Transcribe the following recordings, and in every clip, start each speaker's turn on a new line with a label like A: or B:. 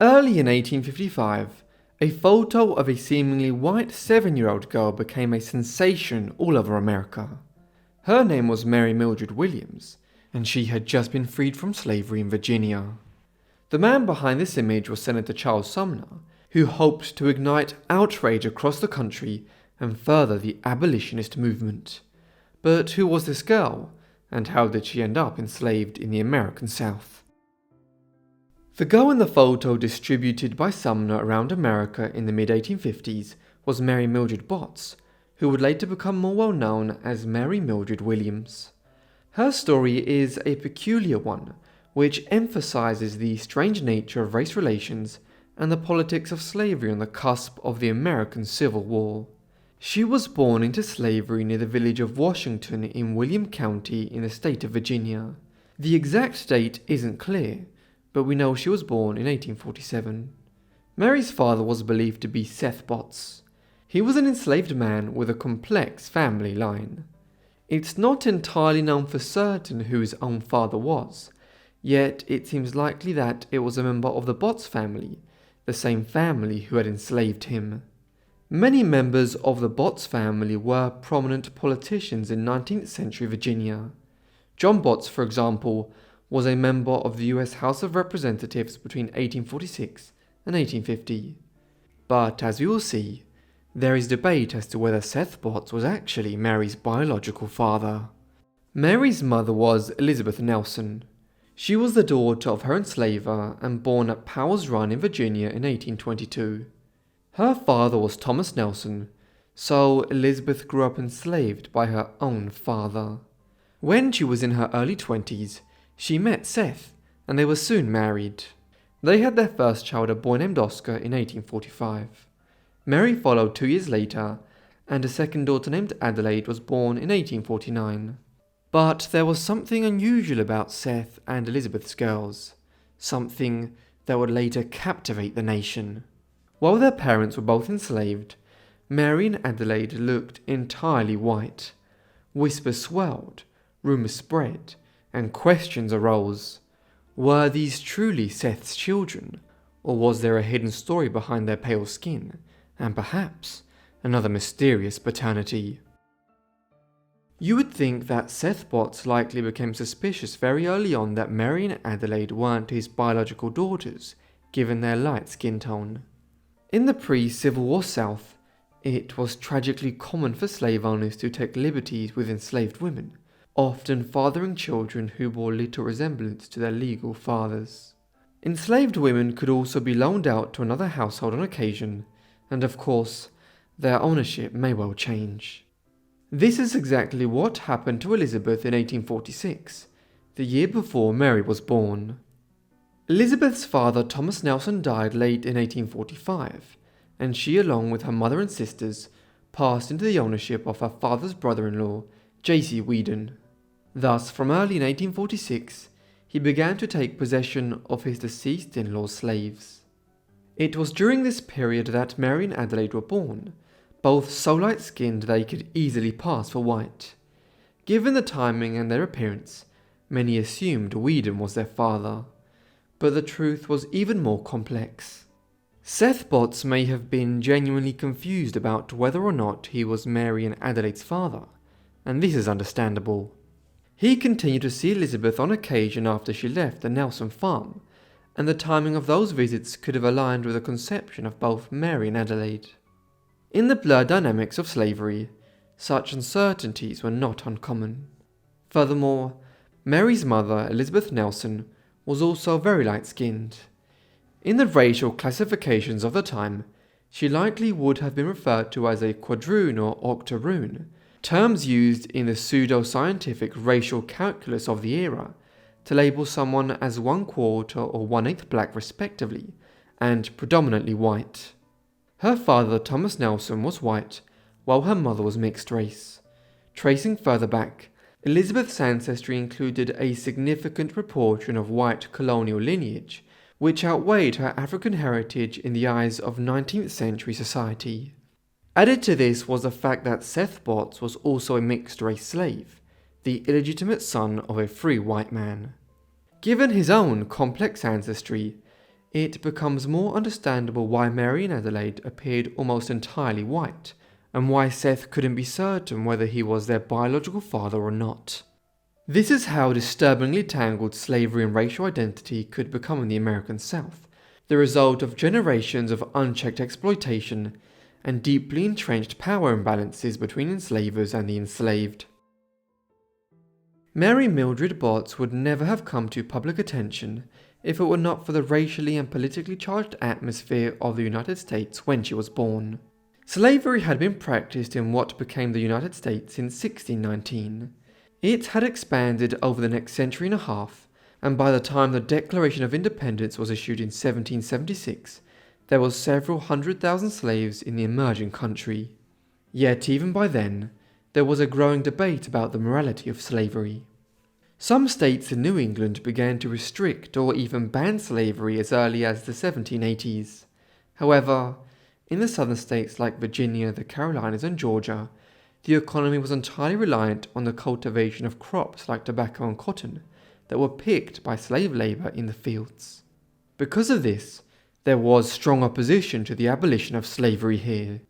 A: Early in 1855, a photo of a seemingly white 7-year-old girl became a sensation all over America. Her name was Mary Mildred Williams, and she had just been freed from slavery in Virginia. The man behind this image was Senator Charles Sumner, who hoped to ignite outrage across the country and further the abolitionist movement. But who was this girl, and how did she end up enslaved in the American South? The girl in the photo distributed by Sumner around America in the mid-1850s was Mary Mildred Botts, who would later become more well known as Mary Mildred Williams. Her story is a peculiar one, which emphasizes the strange nature of race relations and the politics of slavery on the cusp of the American Civil War. She was born into slavery near the village of Washington in William County in the state of Virginia. The exact date isn't clear, but we know she was born in 1847. Mary's father was believed to be Seth Botts. He was an enslaved man with a complex family line. It's not entirely known for certain who his own father was, yet it seems likely that it was a member of the Botts family, the same family who had enslaved him. Many members of the Botts family were prominent politicians in 19th century Virginia. John Botts, for example, was a member of the US House of Representatives between 1846 and 1850. But as we will see, there is debate as to whether Seth Botts was actually Mary's biological father. Mary's mother was Elizabeth Nelson. She was the daughter of her enslaver and born at Powers Run in Virginia in 1822. Her father was Thomas Nelson, so Elizabeth grew up enslaved by her own father. When she was in her early 20s, she met Seth, and they were soon married. They had their first child, a boy named Oscar, in 1845. Mary followed 2 years later, and a second daughter named Adelaide was born in 1849. But there was something unusual about Seth and Elizabeth's girls, something that would later captivate the nation. While their parents were both enslaved, Mary and Adelaide looked entirely white. Whispers swelled, rumours spread, and questions arose. Were these truly Seth's children, or was there a hidden story behind their pale skin, and perhaps another mysterious paternity? You would think that Seth Botts likely became suspicious very early on that Mary and Adelaide weren't his biological daughters, given their light skin tone. In the pre-Civil War South, it was tragically common for slave owners to take liberties with enslaved women, often fathering children who bore little resemblance to their legal fathers. Enslaved women could also be loaned out to another household on occasion, and of course, their ownership may well change. This is exactly what happened to Elizabeth in 1846, the year before Mary was born. Elizabeth's father, Thomas Nelson, died late in 1845, and she, along with her mother and sisters, passed into the ownership of her father's brother-in-law, J.C. Weedon. Thus, from early in 1846, he began to take possession of his deceased in-law's slaves. It was during this period that Mary and Adelaide were born, both so light-skinned they could easily pass for white. Given the timing and their appearance, many assumed Weedon was their father. But the truth was even more complex. Seth Botts may have been genuinely confused about whether or not he was Mary and Adelaide's father, and this is understandable. He continued to see Elizabeth on occasion after she left the Nelson farm, and the timing of those visits could have aligned with the conception of both Mary and Adelaide. In the blurred dynamics of slavery, such uncertainties were not uncommon. Furthermore, Mary's mother, Elizabeth Nelson, was also very light-skinned. In the racial classifications of the time, she likely would have been referred to as a quadroon or octoroon, terms used in the pseudo-scientific racial calculus of the era to label someone as 1/4 or 1/8 black respectively, and predominantly white. Her father, Thomas Nelson, was white, while her mother was mixed race. Tracing further back, Elizabeth's ancestry included a significant proportion of white colonial lineage, which outweighed her African heritage in the eyes of 19th century society. Added to this was the fact that Seth Botts was also a mixed-race slave, the illegitimate son of a free white man. Given his own complex ancestry, it becomes more understandable why Mary and Adelaide appeared almost entirely white, and why Seth couldn't be certain whether he was their biological father or not. This is how disturbingly tangled slavery and racial identity could become in the American South, the result of generations of unchecked exploitation and deeply entrenched power imbalances between enslavers and the enslaved. Mary Mildred Botts would never have come to public attention if it were not for the racially and politically charged atmosphere of the United States when she was born. Slavery had been practiced in what became the United States in 1619. It had expanded over the next century and a half, and by the time the Declaration of Independence was issued in 1776, there were several 100,000 slaves in the emerging country. Yet even by then, there was a growing debate about the morality of slavery. Some states in New England began to restrict or even ban slavery as early as the 1780s. However, in the southern states like Virginia, the Carolinas, and Georgia, the economy was entirely reliant on the cultivation of crops like tobacco and cotton that were picked by slave labor in the fields. Because of this, there was strong opposition to the abolition of slavery here.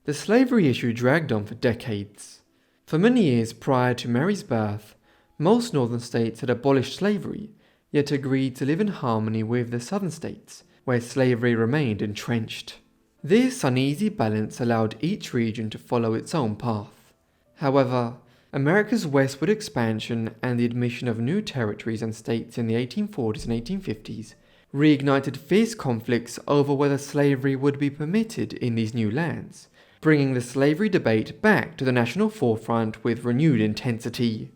A: The slavery issue dragged on for decades. For many years prior to Mary's birth, most northern states had abolished slavery, yet agreed to live in harmony with the southern states, where slavery remained entrenched. This uneasy balance allowed each region to follow its own path. However, America's westward expansion and the admission of new territories and states in the 1840s and 1850s reignited fierce conflicts over whether slavery would be permitted in these new lands, bringing the slavery debate back to the national forefront with renewed intensity.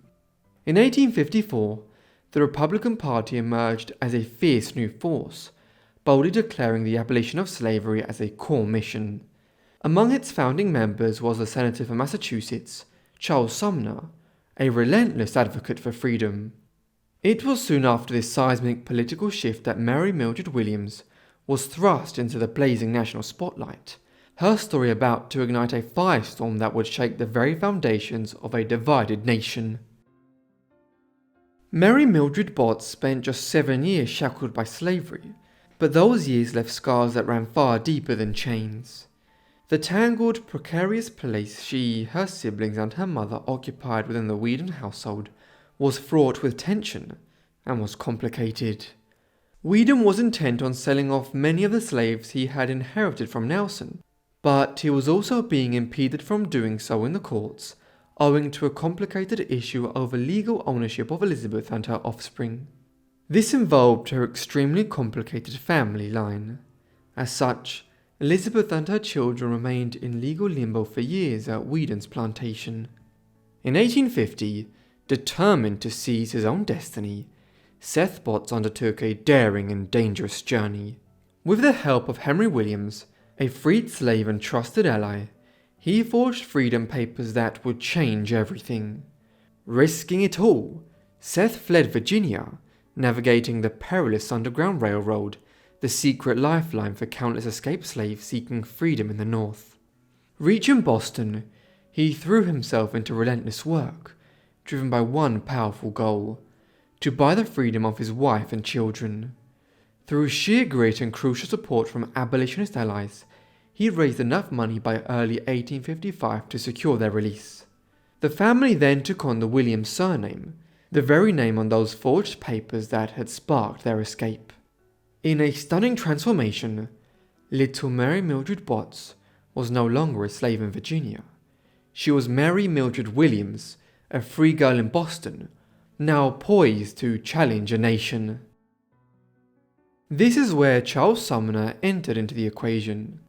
A: In 1854, the Republican Party emerged as a fierce new force, boldly declaring the abolition of slavery as a core mission. Among its founding members was the Senator from Massachusetts, Charles Sumner, a relentless advocate for freedom. It was soon after this seismic political shift that Mary Mildred Williams was thrust into the blazing national spotlight, her story about to ignite a firestorm that would shake the very foundations of a divided nation. Mary Mildred Botts spent just 7 years shackled by slavery, but those years left scars that ran far deeper than chains. The tangled, precarious place she, her siblings, and her mother occupied within the Weedon household was fraught with tension and was complicated. Weedon was intent on selling off many of the slaves he had inherited from Nelson, but he was also being impeded from doing so in the courts, owing to a complicated issue over legal ownership of Elizabeth and her offspring. This involved her extremely complicated family line. As such, Elizabeth and her children remained in legal limbo for years at Weedon's plantation. In 1850, determined to seize his own destiny, Seth Botts undertook a daring and dangerous journey. With the help of Henry Williams, a freed slave and trusted ally, he forged freedom papers that would change everything. Risking it all, Seth fled Virginia, navigating the perilous Underground Railroad, the secret lifeline for countless escaped slaves seeking freedom in the North. Reaching Boston, he threw himself into relentless work, driven by one powerful goal: to buy the freedom of his wife and children. Through sheer grit and crucial support from abolitionist allies, he raised enough money by early 1855 to secure their release. The family then took on the Williams surname, the very name on those forged papers that had sparked their escape. In a stunning transformation, little Mary Mildred Botts was no longer a slave in Virginia. She was Mary Mildred Williams, a free girl in Boston, now poised to challenge a nation. This is where Charles Sumner entered into the equation.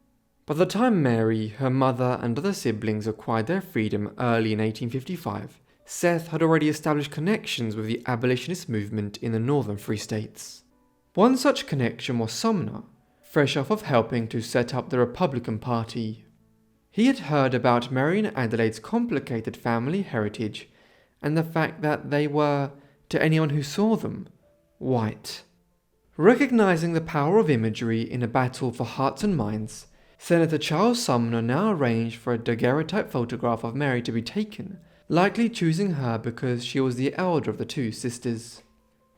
A: By the time Mary, her mother, and other siblings acquired their freedom early in 1855, Seth had already established connections with the abolitionist movement in the northern free states. One such connection was Sumner, fresh off of helping to set up the Republican Party. He had heard about Mary and Adelaide's complicated family heritage and the fact that they were, to anyone who saw them, white. Recognizing the power of imagery in a battle for hearts and minds, Senator Charles Sumner now arranged for a daguerreotype photograph of Mary to be taken, likely choosing her because she was the elder of the two sisters.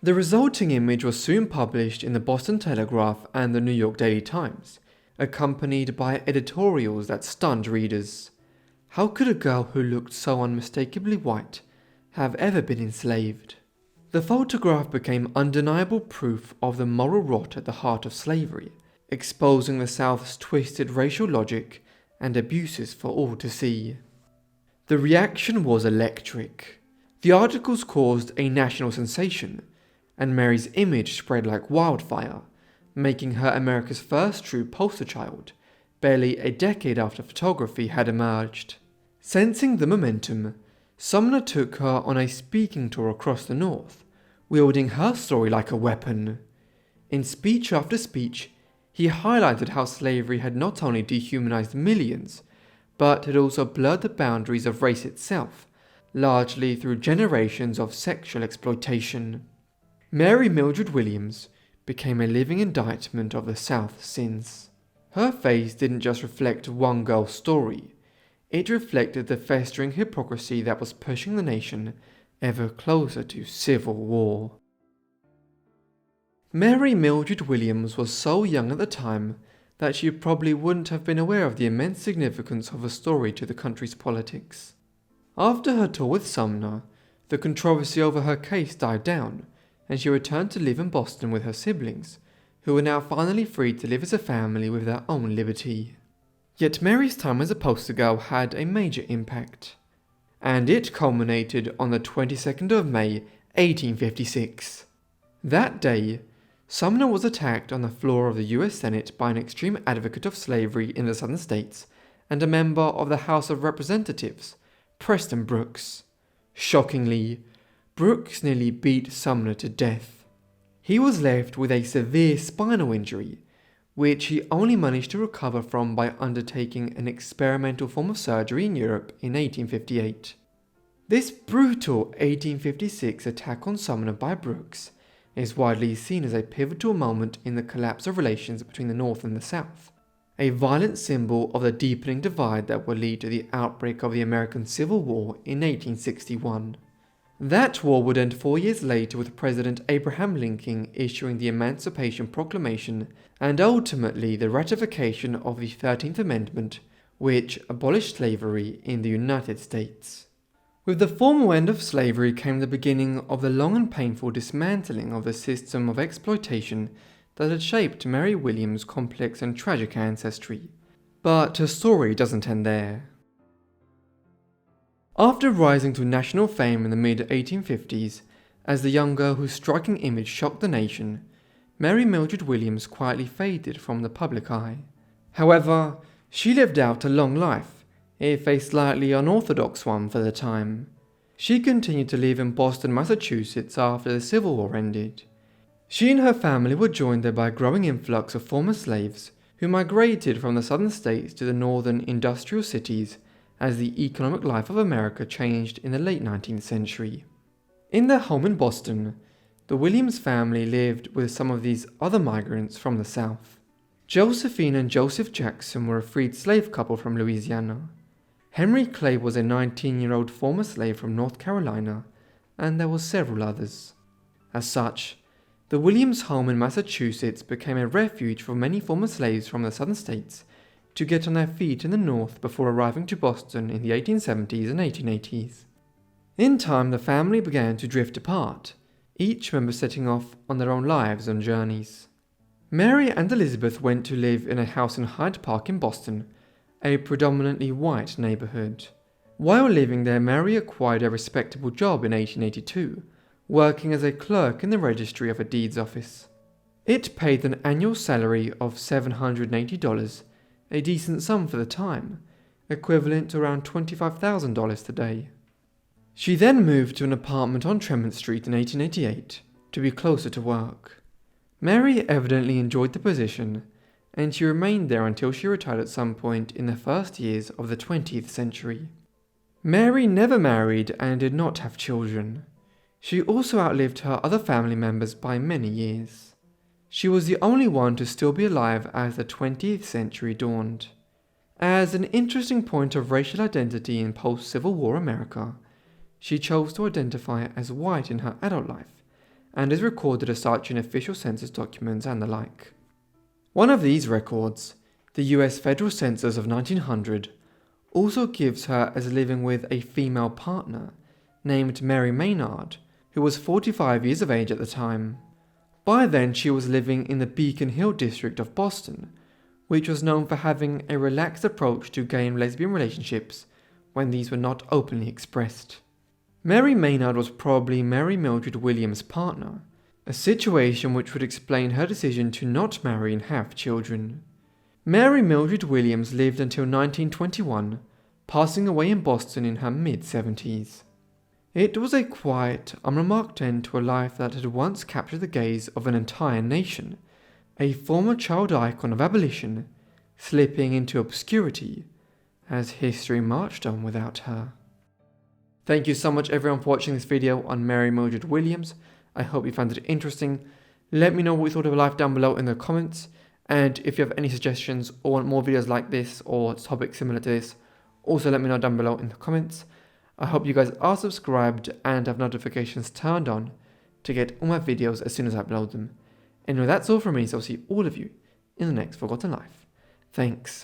A: The resulting image was soon published in the Boston Telegraph and the New York Daily Times, accompanied by editorials that stunned readers. How could a girl who looked so unmistakably white have ever been enslaved? The photograph became undeniable proof of the moral rot at the heart of slavery, exposing the South's twisted racial logic and abuses for all to see. The reaction was electric. The articles caused a national sensation, and Mary's image spread like wildfire, making her America's first true poster child, barely a decade after photography had emerged. Sensing the momentum, Sumner took her on a speaking tour across the North, wielding her story like a weapon. In speech after speech, he highlighted how slavery had not only dehumanized millions, but had also blurred the boundaries of race itself, largely through generations of sexual exploitation. Mary Mildred Williams became a living indictment of the South's sins. Her face didn't just reflect one girl's story, it reflected the festering hypocrisy that was pushing the nation ever closer to civil war. Mary Mildred Williams was so young at the time that she probably wouldn't have been aware of the immense significance of her story to the country's politics. After her tour with Sumner, the controversy over her case died down, and she returned to live in Boston with her siblings, who were now finally free to live as a family with their own liberty. Yet Mary's time as a poster girl had a major impact, and it culminated on the 22nd of May, 1856. That day, Sumner was attacked on the floor of the US Senate by an extreme advocate of slavery in the Southern states and a member of the House of Representatives, Preston Brooks. Shockingly, Brooks nearly beat Sumner to death. He was left with a severe spinal injury, which he only managed to recover from by undertaking an experimental form of surgery in Europe in 1858. This brutal 1856 attack on Sumner by Brooks is widely seen as a pivotal moment in the collapse of relations between the North and the South, a violent symbol of the deepening divide that would lead to the outbreak of the American Civil War in 1861. That war would end 4 years later with President Abraham Lincoln issuing the Emancipation Proclamation and ultimately the ratification of the 13th Amendment, which abolished slavery in the United States. With the formal end of slavery came the beginning of the long and painful dismantling of the system of exploitation that had shaped Mary Williams' complex and tragic ancestry. But her story doesn't end there. After rising to national fame in the mid-1850s, as the young girl whose striking image shocked the nation, Mary Mildred Williams quietly faded from the public eye. However, she lived out a long life, if a slightly unorthodox one for the time. She continued to live in Boston, Massachusetts after the Civil War ended. She and her family were joined there by a growing influx of former slaves who migrated from the southern states to the northern industrial cities as the economic life of America changed in the late 19th century. In their home in Boston, the Williams family lived with some of these other migrants from the South. Josephine and Joseph Jackson were a freed slave couple from Louisiana. Henry Clay was a 19-year-old former slave from North Carolina, and there were several others. As such, the Williams home in Massachusetts became a refuge for many former slaves from the southern states to get on their feet in the North before arriving to Boston in the 1870s and 1880s. In time, the family began to drift apart, each member setting off on their own lives and journeys. Mary and Elizabeth went to live in a house in Hyde Park in Boston, a predominantly white neighborhood. While living there, Mary acquired a respectable job in 1882, working as a clerk in the registry of a deeds office. It paid an annual salary of $780, a decent sum for the time, equivalent to around $25,000 today. She then moved to an apartment on Tremont Street in 1888 to be closer to work. Mary evidently enjoyed the position, and she remained there until she retired at some point in the first years of the 20th century. Mary never married and did not have children. She also outlived her other family members by many years. She was the only one to still be alive as the 20th century dawned. As an interesting point of racial identity in post-Civil War America, she chose to identify as white in her adult life and is recorded as such in official census documents and the like. One of these records, the US Federal Census of 1900, also gives her as living with a female partner named Mary Maynard, who was 45 years of age at the time. By then she was living in the Beacon Hill district of Boston, which was known for having a relaxed approach to gay and lesbian relationships when these were not openly expressed. Mary Maynard was probably Mary Mildred Williams' partner, a situation which would explain her decision to not marry and have children. Mary Mildred Williams lived until 1921, passing away in Boston in her mid-70s. It was a quiet, unremarked end to a life that had once captured the gaze of an entire nation, a former child icon of abolition, slipping into obscurity as history marched on without her. Thank you so much everyone for watching this video on Mary Mildred Williams. I hope you found it interesting. Let me know what you thought of her life down below in the comments, and if you have any suggestions or want more videos like this or topics similar to this, also let me know down below in the comments. I hope you guys are subscribed and have notifications turned on to get all my videos as soon as I upload them. Anyway, that's all from me, so I'll see all of you in the next Forgotten Life. Thanks.